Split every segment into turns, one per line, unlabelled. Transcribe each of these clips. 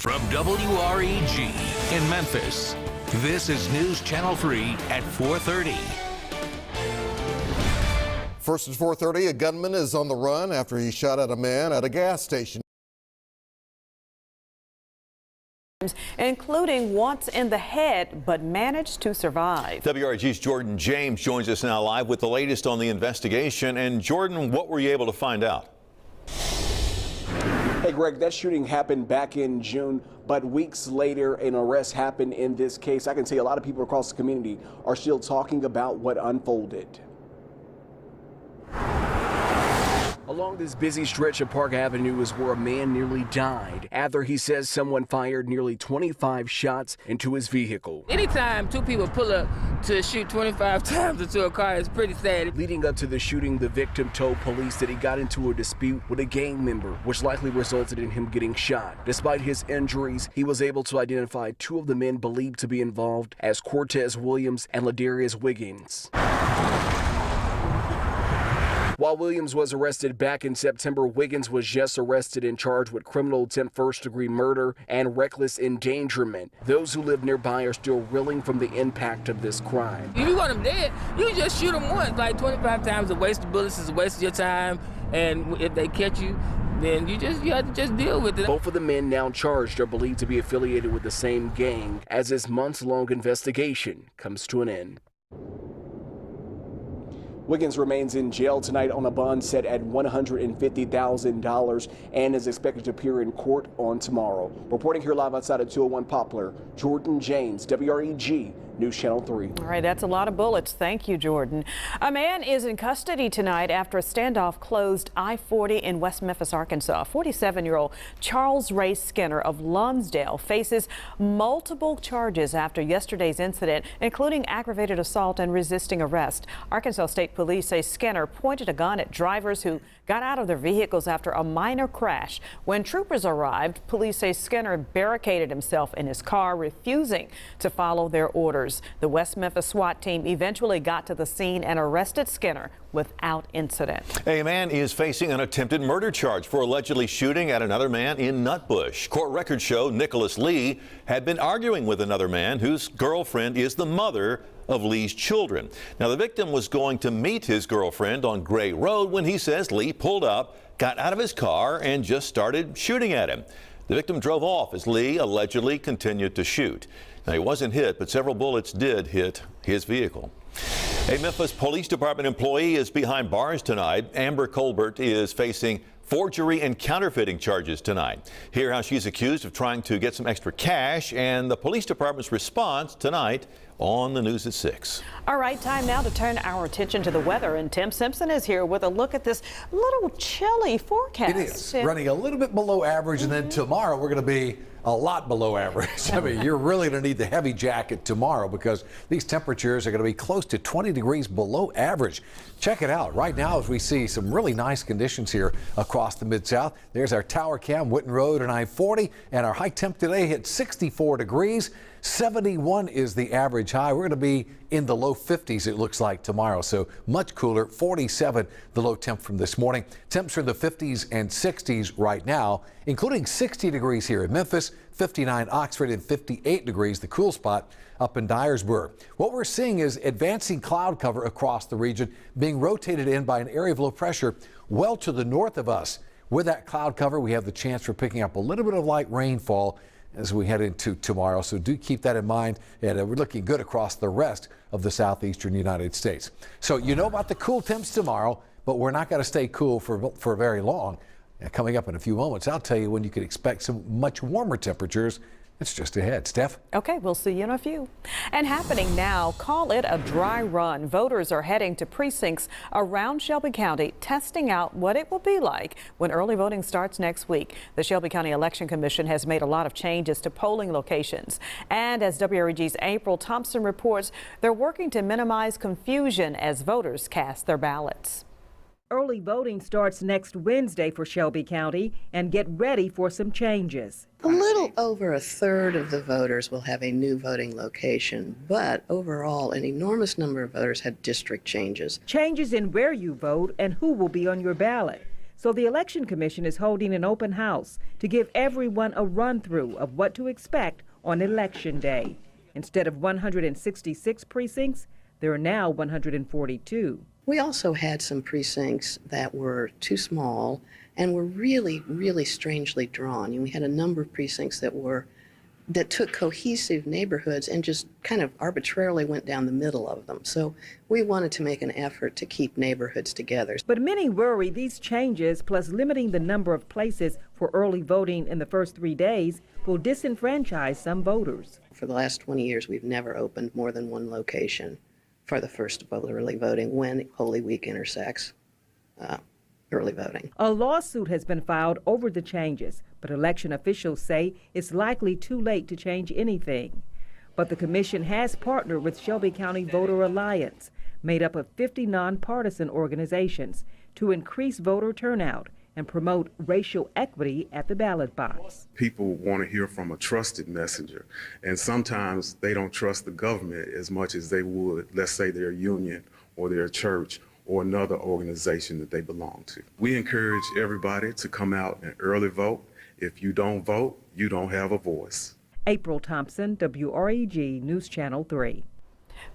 From WREG in Memphis, this is News Channel 3 at 4:30.
First at 4:30, a gunman is on the run after he shot at a man at a gas station.
Including once in the head, but managed to survive.
WRG's Jordan James joins us now live with the latest on the investigation. And Jordan, what were you able to find out?
Hey, Greg, that shooting happened back in June, but weeks later, an arrest happened in this case. I can tell you a lot of people across the community are still talking about what unfolded. Along this busy stretch of Park Avenue is where a man nearly died after he says someone fired nearly 25 shots into his vehicle.
Anytime two people pull up to shoot 25 times into a car, it's pretty sad.
Leading up to the shooting, the victim told police that he got into a dispute with a gang member, which likely resulted in him getting shot. Despite his injuries, he was able to identify two of the men believed to be involved as Cortez Williams and Ladarius Wiggins. While Williams was arrested back in September, Wiggins was just arrested and charged with criminal attempt first-degree murder and reckless endangerment. Those who live nearby are still reeling from the impact of this crime.
If you want them dead, you just shoot them once. Like 25 times a waste of bullets is a waste of your time. And if they catch you, then you have to just deal with it.
Both of the men now charged are believed to be affiliated with the same gang as this months-long investigation comes to an end. Wiggins remains in jail tonight on a bond set at $150,000 and is expected to appear in court on tomorrow. Reporting here live outside of 201 Poplar, Jordan James, WREG, News Channel 3.
All right, that's a lot of bullets. Thank you, Jordan. A man is in custody tonight after a standoff closed I-40 in West Memphis, Arkansas. 47-year-old Charles Ray Skinner of Lonsdale faces multiple charges after yesterday's incident, including aggravated assault and resisting arrest. Arkansas State Police say Skinner pointed a gun at drivers who got out of their vehicles after a minor crash. When troopers arrived, police say Skinner barricaded himself in his car, refusing to follow their orders. The West Memphis SWAT team eventually got to the scene and arrested Skinner without incident.
A man is facing an attempted murder charge for allegedly shooting at another man in Nutbush. Court records show Nicholas Lee had been arguing with another man whose girlfriend is the mother of Lee's children. Now, the victim was going to meet his girlfriend on Gray Road when he says Lee pulled up, got out of his car, and just started shooting at him. The victim drove off as Lee allegedly continued to shoot. Now, he wasn't hit, but several bullets did hit his vehicle. A Memphis Police Department employee is behind bars tonight. Amber Colbert is facing forgery and counterfeiting charges tonight. Hear how she's accused of trying to get some extra cash and the police department's response tonight on the news at 6.
All right, time now to turn our attention to the weather, and Tim Simpson is here with a look at this little chilly forecast.
It is running a little bit below average, and then tomorrow we're going to be a lot below average. I mean, you're really going to need the heavy jacket tomorrow because these temperatures are going to be close to 20 degrees below average. Check it out right now as we see some really nice conditions here across the Mid-South. There's our tower cam, Whitten Road and I-40, and our high temp today hit 64 degrees. 71 is the average high. We're going to be in the low 50s, it looks like, tomorrow, so much cooler. 47 the low temp from this morning. Temps are in the 50s and 60s right now, including 60 degrees here in Memphis, 59 Oxford, and 58 degrees, the cool spot up in Dyersburg. What we're seeing is advancing cloud cover across the region being rotated in by an area of low pressure well to the north of us. With that cloud cover, we have the chance for picking up a little bit of light rainfall as we head into tomorrow, so do keep that in mind, and we're looking good across the rest of the southeastern United States. So you know about the cool temps tomorrow, but we're not going to stay cool for very long. Coming up in a few moments, I'll tell you when you can expect some much warmer temperatures. It's just ahead. Steph?
Okay, we'll see you in a few. And happening now, call it a dry run. Voters are heading to precincts around Shelby County, testing out what it will be like when early voting starts next week. The Shelby County Election Commission has made a lot of changes to polling locations. And as WREG's April Thompson reports, they're working to minimize confusion as voters cast their ballots.
Early voting starts next Wednesday for Shelby County, and get ready for some changes.
A little over a third of the voters will have a new voting location, but overall an enormous number of voters had district changes.
Changes in where you vote and who will be on your ballot. So the Election Commission is holding an open house to give everyone a run-through of what to expect on Election Day. Instead of 166 precincts, there are now 142.
We also had some precincts that were too small and were really, really strangely drawn. We had a number of precincts that took cohesive neighborhoods and just kind of arbitrarily went down the middle of them. So we wanted to make an effort to keep neighborhoods together.
But many worry these changes, plus limiting the number of places for early voting in the first 3 days, will disenfranchise some voters.
For the last 20 years, we've never opened more than one location for the first early voting when Holy Week intersects early voting.
A lawsuit has been filed over the changes, but election officials say it's likely too late to change anything. But the commission has partnered with Shelby County Voter Alliance, made up of 50 nonpartisan organizations, to increase voter turnout and promote racial equity at the ballot box.
People want to hear from a trusted messenger, and sometimes they don't trust the government as much as they would, let's say, their union or their church or another organization that they belong to. We encourage everybody to come out and early vote. If you don't vote, you don't have a voice.
April Thompson, WREG News Channel 3.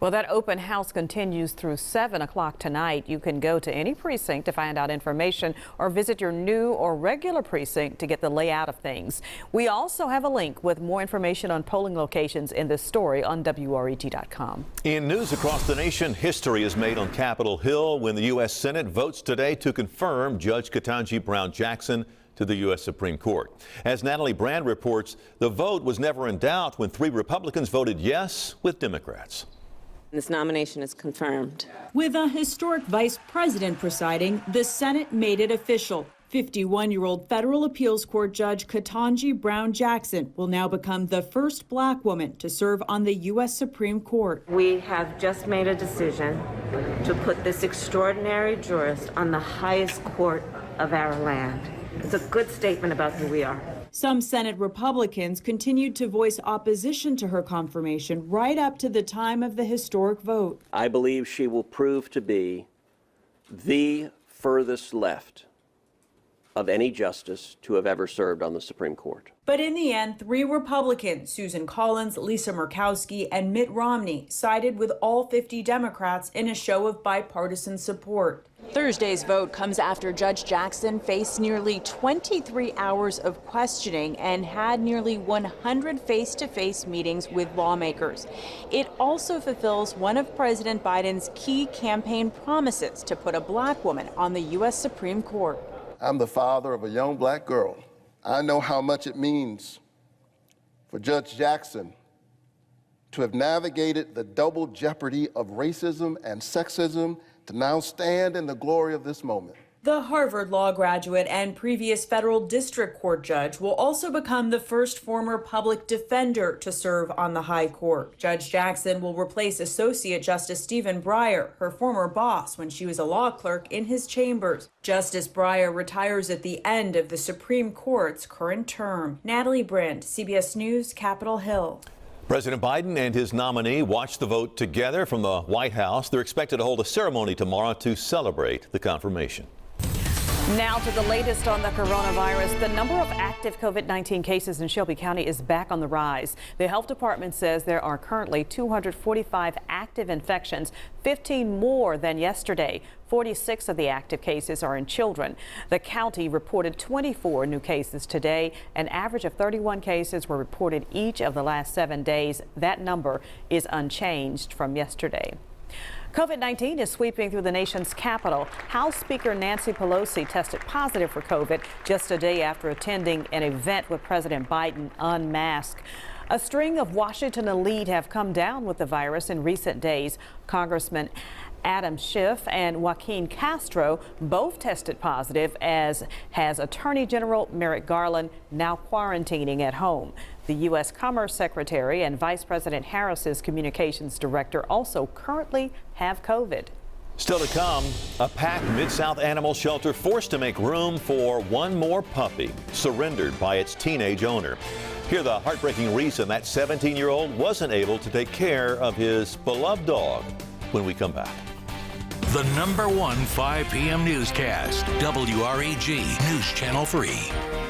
Well, that open house continues through 7 o'clock tonight. You can go to any precinct to find out information or visit your new or regular precinct to get the layout of things. We also have a link with more information on polling locations in this story on WREG.com.
In news across the nation, history is made on Capitol Hill when the U.S. Senate votes today to confirm Judge Ketanji Brown Jackson to the U.S. Supreme Court. As Natalie Brand reports, the vote was never in doubt when 3 Republicans voted yes with Democrats.
This nomination is confirmed.
With a historic vice president presiding, the Senate made it official. 51-year-old federal appeals court judge Ketanji Brown Jackson will now become the first black woman to serve on the U.S. Supreme Court.
We have just made a decision to put this extraordinary jurist on the highest court of our land. It's a good statement about who we are.
Some Senate Republicans continued to voice opposition to her confirmation right up to the time of the historic vote.
I believe she will prove to be the furthest left of any justice to have ever served on the Supreme Court.
But in the end, 3 Republicans, Susan Collins, Lisa Murkowski, and Mitt Romney, sided with all 50 Democrats in a show of bipartisan support. Thursday's vote comes after Judge Jackson faced nearly 23 hours of questioning and had nearly 100 face-to-face meetings with lawmakers. It also fulfills one of President Biden's key campaign promises to put a black woman on the U.S. Supreme Court.
I'm the father of a young black girl. I know how much it means for Judge Jackson to have navigated the double jeopardy of racism and sexism to now stand in the glory of this moment.
The Harvard Law graduate and previous federal district court judge will also become the first former public defender to serve on the high court. Judge Jackson will replace Associate Justice Stephen Breyer, her former boss when she was a law clerk in his chambers. Justice Breyer retires at the end of the Supreme Court's current term. Natalie Brand, CBS News, Capitol Hill.
President Biden and his nominee watched the vote together from the White House. They're expected to hold a ceremony tomorrow to celebrate the confirmation.
Now to the latest on the coronavirus. The number of active COVID-19 cases in Shelby County is back on the rise. The health department says there are currently 245 active infections, 15 more than yesterday. 46 of the active cases are in children. The county reported 24 new cases today. An average of 31 cases were reported each of the last 7 days. That number is unchanged from yesterday. COVID-19 is sweeping through the nation's capital. House Speaker Nancy Pelosi tested positive for COVID just a day after attending an event with President Biden unmasked. A string of Washington elites have come down with the virus in recent days. Congressman Adam Schiff and Joaquin Castro both tested positive, as has Attorney General Merrick Garland, now quarantining at home. The U.S. Commerce Secretary and Vice President Harris's communications director also currently have COVID.
Still to come, a packed Mid-South animal shelter forced to make room for one more puppy, surrendered by its teenage owner. Hear the heartbreaking reason that 17-year-old wasn't able to take care of his beloved dog when we come back.
The #1 5 p.m. newscast, WREG News Channel 3.